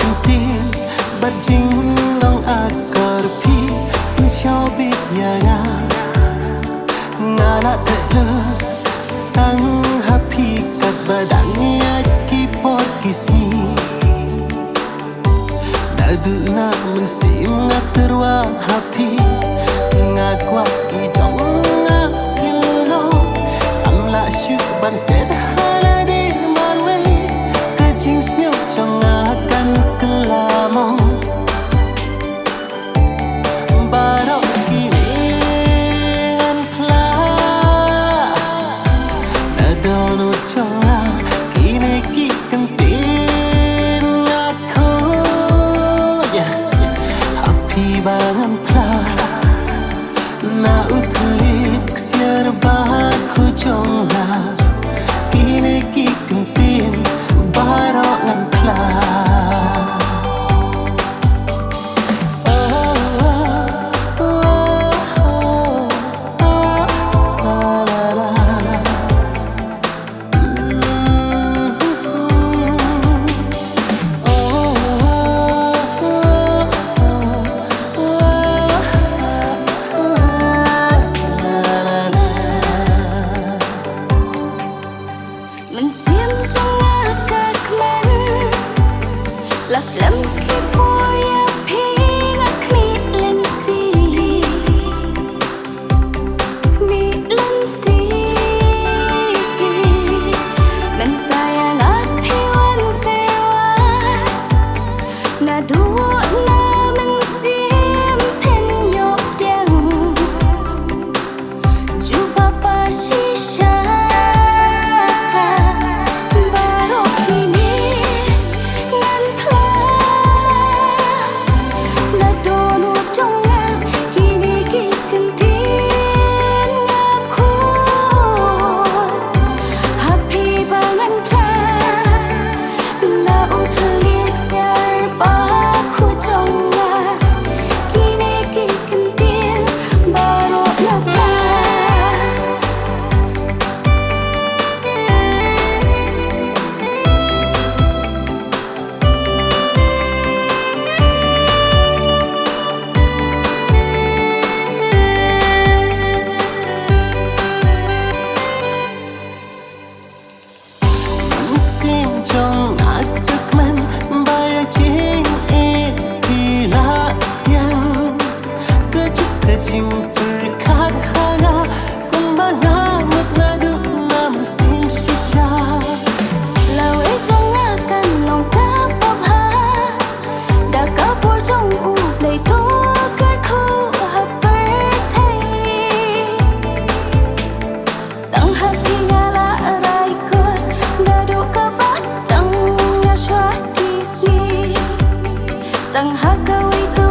kentin berjing long akar pi insyabi yana ngala telur tang happy kat badangnya kipor kisni nadu na mensim ngaterwa happy ngakwa ijong ngapillo amla syuk ban sed haladi marwe kejing snyo chong akan kelamong barok kini ngan kla nadono chonga kini ki kentin ngako ya happy bangan kla na utulit siar baku chonga kini ki kentin barok ngan kla Las lem ki por ya ping ak mi lenti mentaya ngat pi wan terwa na du na men sim pen yo deng ju papa shisha barok ini sim chong atuk man baya ching e pila tian kejuk kejing perkat hana kumbanga mut nadu nam sim shisha lawe jong akan long ta pop ha da ka por jong u play to kar khu ha birthday tang happy ngala arai kut nadu ka pas tang ya shwa kisni tang ha ka wei tu